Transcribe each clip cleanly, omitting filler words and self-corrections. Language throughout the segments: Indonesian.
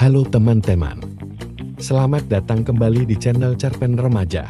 Halo teman-teman, selamat datang kembali di channel Cerpen Remaja.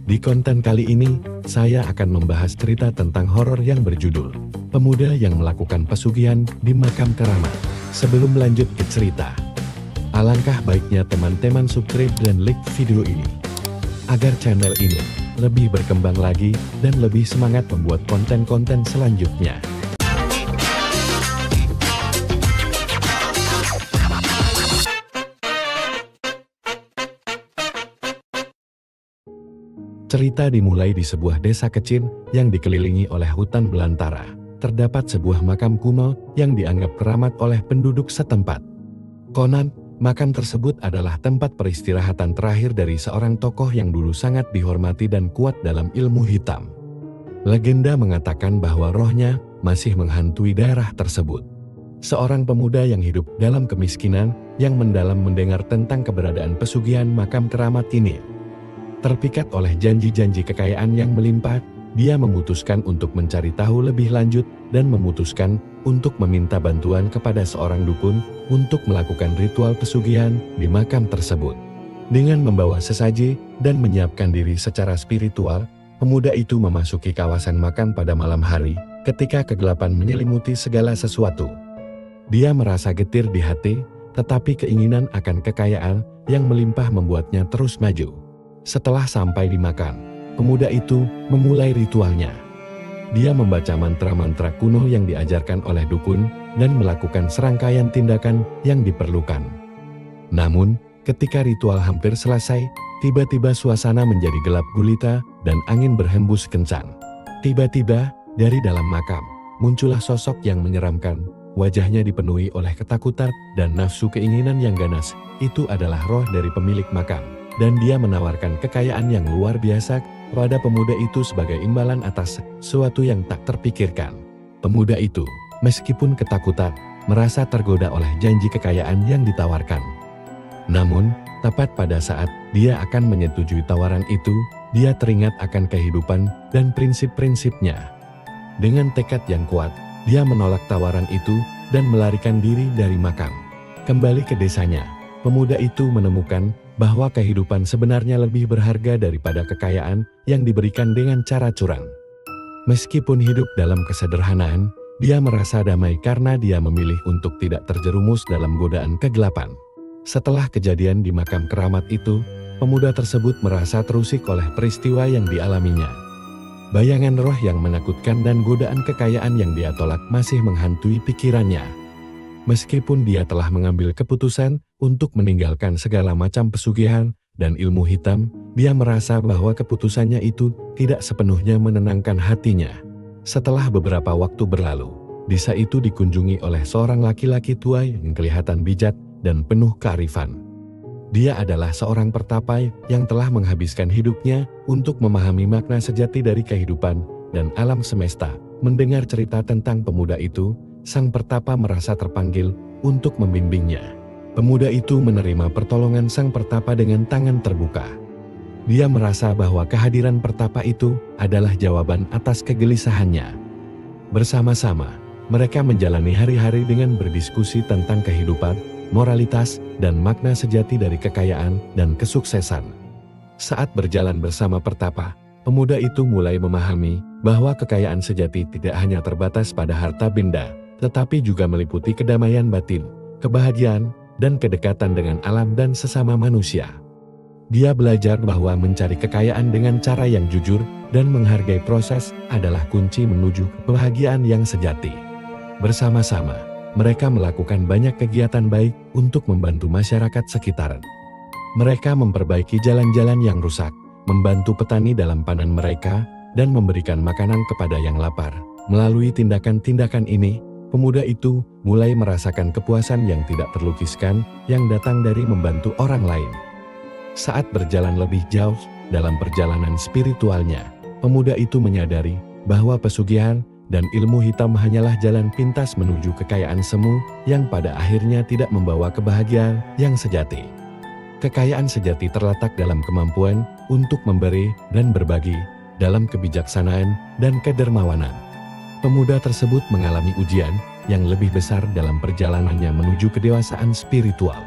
Di konten kali ini, saya akan membahas cerita tentang horor yang berjudul Pemuda yang Melakukan Pesugihan di Makam Keramat. Sebelum lanjut ke cerita, alangkah baiknya teman-teman subscribe dan like video ini, agar channel ini lebih berkembang lagi dan lebih semangat membuat konten-konten selanjutnya. Cerita dimulai di sebuah desa kecil yang dikelilingi oleh hutan belantara. Terdapat sebuah makam kuno yang dianggap keramat oleh penduduk setempat. Konon, makam tersebut adalah tempat peristirahatan terakhir dari seorang tokoh yang dulu sangat dihormati dan kuat dalam ilmu hitam. Legenda mengatakan bahwa rohnya masih menghantui daerah tersebut. Seorang pemuda yang hidup dalam kemiskinan yang mendalam mendengar tentang keberadaan pesugihan makam keramat ini. Terpikat oleh janji-janji kekayaan yang melimpah, dia memutuskan untuk mencari tahu lebih lanjut dan memutuskan untuk meminta bantuan kepada seorang dukun untuk melakukan ritual pesugihan di makam tersebut. Dengan membawa sesaji dan menyiapkan diri secara spiritual, pemuda itu memasuki kawasan makam pada malam hari ketika kegelapan menyelimuti segala sesuatu. Dia merasa getir di hati, tetapi keinginan akan kekayaan yang melimpah membuatnya terus maju. Setelah sampai di makam, pemuda itu memulai ritualnya. Dia membaca mantra-mantra kuno yang diajarkan oleh dukun dan melakukan serangkaian tindakan yang diperlukan. Namun, ketika ritual hampir selesai, tiba-tiba suasana menjadi gelap gulita dan angin berhembus kencang. Tiba-tiba, dari dalam makam, muncullah sosok yang menyeramkan. Wajahnya dipenuhi oleh ketakutan dan nafsu keinginan yang ganas. Itu adalah roh dari pemilik makam. Dan dia menawarkan kekayaan yang luar biasa pada pemuda itu sebagai imbalan atas sesuatu yang tak terpikirkan. Pemuda itu, meskipun ketakutan, merasa tergoda oleh janji kekayaan yang ditawarkan. Namun, tepat pada saat dia akan menyetujui tawaran itu, dia teringat akan kehidupan dan prinsip-prinsipnya. Dengan tekad yang kuat, dia menolak tawaran itu dan melarikan diri dari makam. Kembali ke desanya, pemuda itu menemukan bahwa kehidupan sebenarnya lebih berharga daripada kekayaan yang diberikan dengan cara curang. Meskipun hidup dalam kesederhanaan, dia merasa damai karena dia memilih untuk tidak terjerumus dalam godaan kegelapan. Setelah kejadian di makam keramat itu, pemuda tersebut merasa terusik oleh peristiwa yang dialaminya. Bayangan roh yang menakutkan dan godaan kekayaan yang dia tolak masih menghantui pikirannya. Meskipun dia telah mengambil keputusan untuk meninggalkan segala macam pesugihan dan ilmu hitam, dia merasa bahwa keputusannya itu tidak sepenuhnya menenangkan hatinya. Setelah beberapa waktu berlalu, desa itu dikunjungi oleh seorang laki-laki tua yang kelihatan bijak dan penuh kearifan. Dia adalah seorang pertapa yang telah menghabiskan hidupnya untuk memahami makna sejati dari kehidupan dan alam semesta. Mendengar cerita tentang pemuda itu, sang pertapa merasa terpanggil untuk membimbingnya. Pemuda itu menerima pertolongan sang pertapa dengan tangan terbuka. Dia merasa bahwa kehadiran pertapa itu adalah jawaban atas kegelisahannya. Bersama-sama, mereka menjalani hari-hari dengan berdiskusi tentang kehidupan, moralitas, dan makna sejati dari kekayaan dan kesuksesan. Saat berjalan bersama pertapa, pemuda itu mulai memahami bahwa kekayaan sejati tidak hanya terbatas pada harta benda, tetapi juga meliputi kedamaian batin, kebahagiaan, dan kedekatan dengan alam dan sesama manusia. Dia belajar bahwa mencari kekayaan dengan cara yang jujur dan menghargai proses adalah kunci menuju kebahagiaan yang sejati. Bersama-sama, mereka melakukan banyak kegiatan baik untuk membantu masyarakat sekitar. Mereka memperbaiki jalan-jalan yang rusak, membantu petani dalam panen mereka, dan memberikan makanan kepada yang lapar. Melalui tindakan-tindakan ini, pemuda itu mulai merasakan kepuasan yang tidak terlukiskan yang datang dari membantu orang lain. Saat berjalan lebih jauh dalam perjalanan spiritualnya, pemuda itu menyadari bahwa pesugihan dan ilmu hitam hanyalah jalan pintas menuju kekayaan semu yang pada akhirnya tidak membawa kebahagiaan yang sejati. Kekayaan sejati terletak dalam kemampuan untuk memberi dan berbagi, dalam kebijaksanaan dan kedermawanan. Pemuda tersebut mengalami ujian yang lebih besar dalam perjalanannya menuju kedewasaan spiritual.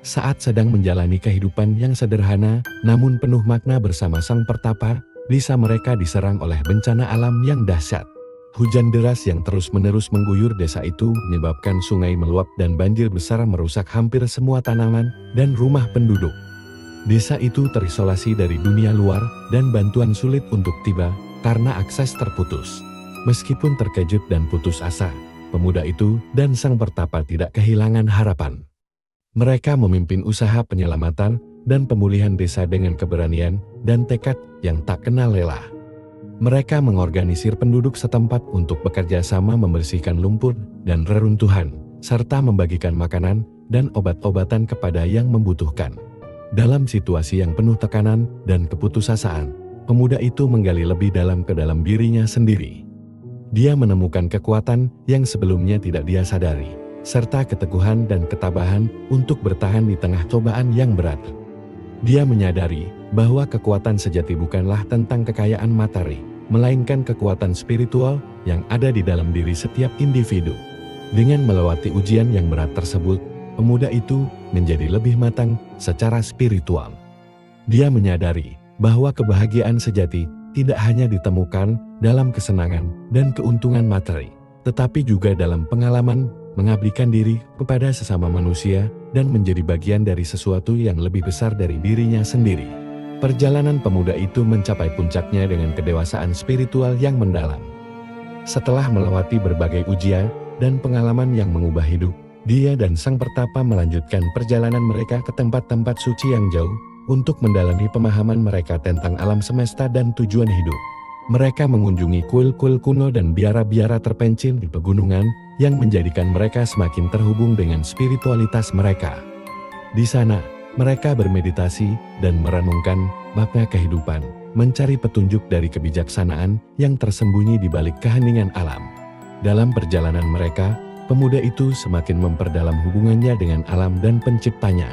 Saat sedang menjalani kehidupan yang sederhana, namun penuh makna bersama sang pertapa, desa mereka diserang oleh bencana alam yang dahsyat. Hujan deras yang terus-menerus mengguyur desa itu menyebabkan sungai meluap dan banjir besar merusak hampir semua tanaman dan rumah penduduk. Desa itu terisolasi dari dunia luar dan bantuan sulit untuk tiba karena akses terputus. Meskipun terkejut dan putus asa, pemuda itu dan sang pertapa tidak kehilangan harapan. Mereka memimpin usaha penyelamatan dan pemulihan desa dengan keberanian dan tekad yang tak kenal lelah. Mereka mengorganisir penduduk setempat untuk bekerja sama membersihkan lumpur dan reruntuhan, serta membagikan makanan dan obat-obatan kepada yang membutuhkan. Dalam situasi yang penuh tekanan dan keputusasaan, pemuda itu menggali lebih dalam ke dalam dirinya sendiri. Dia menemukan kekuatan yang sebelumnya tidak dia sadari, serta keteguhan dan ketabahan untuk bertahan di tengah cobaan yang berat. Dia menyadari bahwa kekuatan sejati bukanlah tentang kekayaan materi, melainkan kekuatan spiritual yang ada di dalam diri setiap individu. Dengan melewati ujian yang berat tersebut, pemuda itu menjadi lebih matang secara spiritual. Dia menyadari bahwa kebahagiaan sejati tidak hanya ditemukan dalam kesenangan dan keuntungan materi, tetapi juga dalam pengalaman mengabdikan diri kepada sesama manusia dan menjadi bagian dari sesuatu yang lebih besar dari dirinya sendiri. Perjalanan pemuda itu mencapai puncaknya dengan kedewasaan spiritual yang mendalam. Setelah melewati berbagai ujian dan pengalaman yang mengubah hidup, dia dan sang pertapa melanjutkan perjalanan mereka ke tempat-tempat suci yang jauh untuk mendalami pemahaman mereka tentang alam semesta dan tujuan hidup. Mereka mengunjungi kuil-kuil kuno dan biara-biara terpencil di pegunungan yang menjadikan mereka semakin terhubung dengan spiritualitas mereka. Di sana, mereka bermeditasi dan merenungkan makna kehidupan, mencari petunjuk dari kebijaksanaan yang tersembunyi di balik keheningan alam. Dalam perjalanan mereka, pemuda itu semakin memperdalam hubungannya dengan alam dan penciptanya.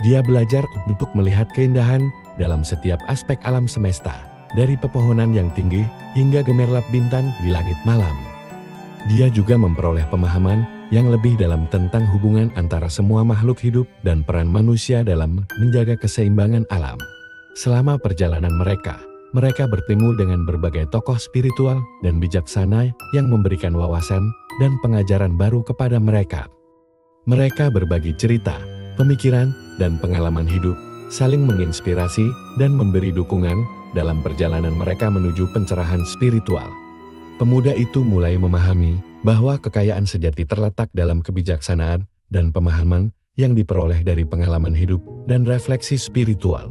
Dia belajar untuk melihat keindahan dalam setiap aspek alam semesta, dari pepohonan yang tinggi hingga gemerlap bintang di langit malam. Dia juga memperoleh pemahaman yang lebih dalam tentang hubungan antara semua makhluk hidup dan peran manusia dalam menjaga keseimbangan alam. Selama perjalanan mereka bertemu dengan berbagai tokoh spiritual dan bijaksana yang memberikan wawasan dan pengajaran baru kepada mereka. Mereka berbagi cerita, pemikiran, dan pengalaman hidup, saling menginspirasi dan memberi dukungan dalam perjalanan mereka menuju pencerahan spiritual. Pemuda itu mulai memahami bahwa kekayaan sejati terletak dalam kebijaksanaan dan pemahaman yang diperoleh dari pengalaman hidup dan refleksi spiritual.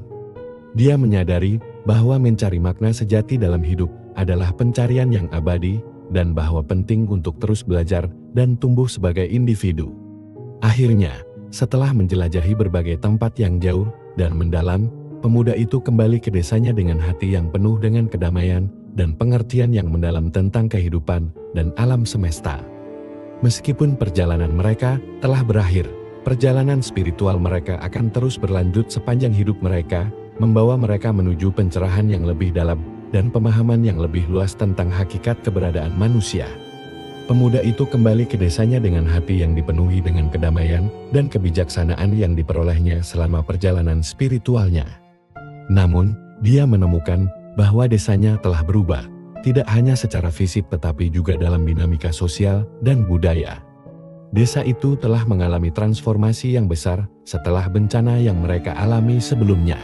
Dia menyadari bahwa mencari makna sejati dalam hidup adalah pencarian yang abadi dan bahwa penting untuk terus belajar dan tumbuh sebagai individu. Akhirnya, setelah menjelajahi berbagai tempat yang jauh dan mendalam, pemuda itu kembali ke desanya dengan hati yang penuh dengan kedamaian dan pengertian yang mendalam tentang kehidupan dan alam semesta. Meskipun perjalanan mereka telah berakhir, perjalanan spiritual mereka akan terus berlanjut sepanjang hidup mereka, membawa mereka menuju pencerahan yang lebih dalam dan pemahaman yang lebih luas tentang hakikat keberadaan manusia. Pemuda itu kembali ke desanya dengan hati yang dipenuhi dengan kedamaian dan kebijaksanaan yang diperolehnya selama perjalanan spiritualnya. Namun, dia menemukan bahwa desanya telah berubah, tidak hanya secara fisik tetapi juga dalam dinamika sosial dan budaya. Desa itu telah mengalami transformasi yang besar setelah bencana yang mereka alami sebelumnya.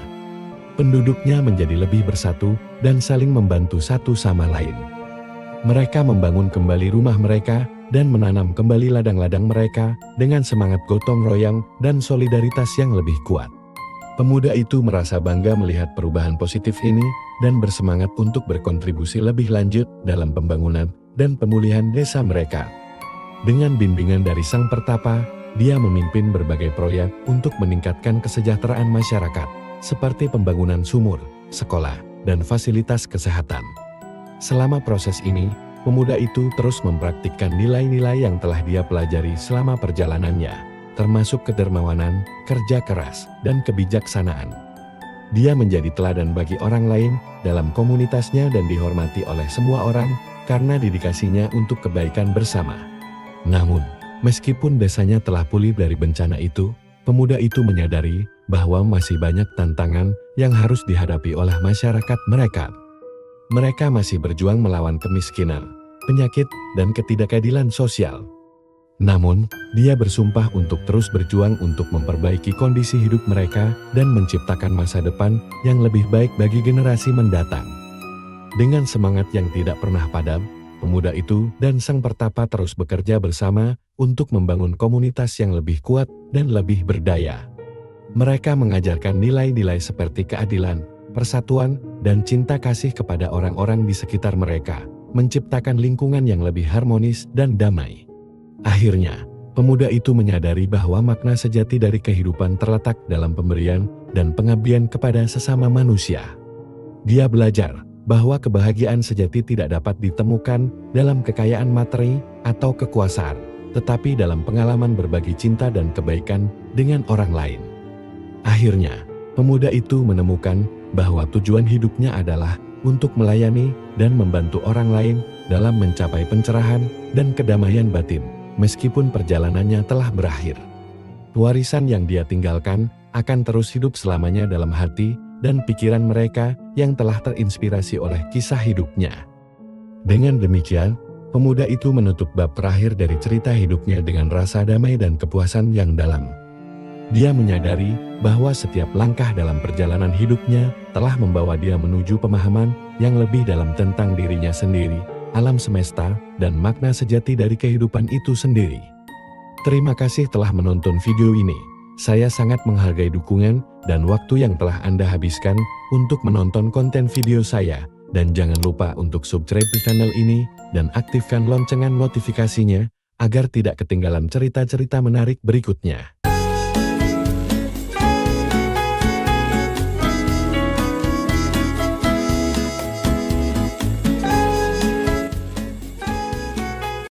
Penduduknya menjadi lebih bersatu dan saling membantu satu sama lain. Mereka membangun kembali rumah mereka dan menanam kembali ladang-ladang mereka dengan semangat gotong royong dan solidaritas yang lebih kuat. Pemuda itu merasa bangga melihat perubahan positif ini dan bersemangat untuk berkontribusi lebih lanjut dalam pembangunan dan pemulihan desa mereka. Dengan bimbingan dari sang pertapa, dia memimpin berbagai proyek untuk meningkatkan kesejahteraan masyarakat, seperti pembangunan sumur, sekolah, dan fasilitas kesehatan. Selama proses ini, pemuda itu terus mempraktikkan nilai-nilai yang telah dia pelajari selama perjalanannya, termasuk kedermawanan, kerja keras, dan kebijaksanaan. Dia menjadi teladan bagi orang lain dalam komunitasnya dan dihormati oleh semua orang karena dedikasinya untuk kebaikan bersama. Namun, meskipun desanya telah pulih dari bencana itu, pemuda itu menyadari bahwa masih banyak tantangan yang harus dihadapi oleh masyarakat mereka. Mereka masih berjuang melawan kemiskinan, penyakit, dan ketidakadilan sosial. Namun, dia bersumpah untuk terus berjuang untuk memperbaiki kondisi hidup mereka dan menciptakan masa depan yang lebih baik bagi generasi mendatang. Dengan semangat yang tidak pernah padam, pemuda itu dan sang pertapa terus bekerja bersama untuk membangun komunitas yang lebih kuat dan lebih berdaya. Mereka mengajarkan nilai-nilai seperti keadilan, persatuan, dan cinta kasih kepada orang-orang di sekitar mereka, menciptakan lingkungan yang lebih harmonis dan damai. Akhirnya, pemuda itu menyadari bahwa makna sejati dari kehidupan terletak dalam pemberian dan pengabdian kepada sesama manusia. Dia belajar bahwa kebahagiaan sejati tidak dapat ditemukan dalam kekayaan materi atau kekuasaan, tetapi dalam pengalaman berbagi cinta dan kebaikan dengan orang lain. Akhirnya, pemuda itu menemukan bahwa tujuan hidupnya adalah untuk melayani dan membantu orang lain dalam mencapai pencerahan dan kedamaian batin. Meskipun perjalanannya telah berakhir, warisan yang dia tinggalkan akan terus hidup selamanya dalam hati dan pikiran mereka yang telah terinspirasi oleh kisah hidupnya. Dengan demikian, pemuda itu menutup bab terakhir dari cerita hidupnya dengan rasa damai dan kepuasan yang dalam. Dia menyadari bahwa setiap langkah dalam perjalanan hidupnya telah membawa dia menuju pemahaman yang lebih dalam tentang dirinya sendiri, alam semesta, dan makna sejati dari kehidupan itu sendiri. Terima kasih telah menonton video ini. Saya sangat menghargai dukungan dan waktu yang telah Anda habiskan untuk menonton konten video saya. Dan jangan lupa untuk subscribe channel ini dan aktifkan lonceng notifikasinya agar tidak ketinggalan cerita-cerita menarik berikutnya.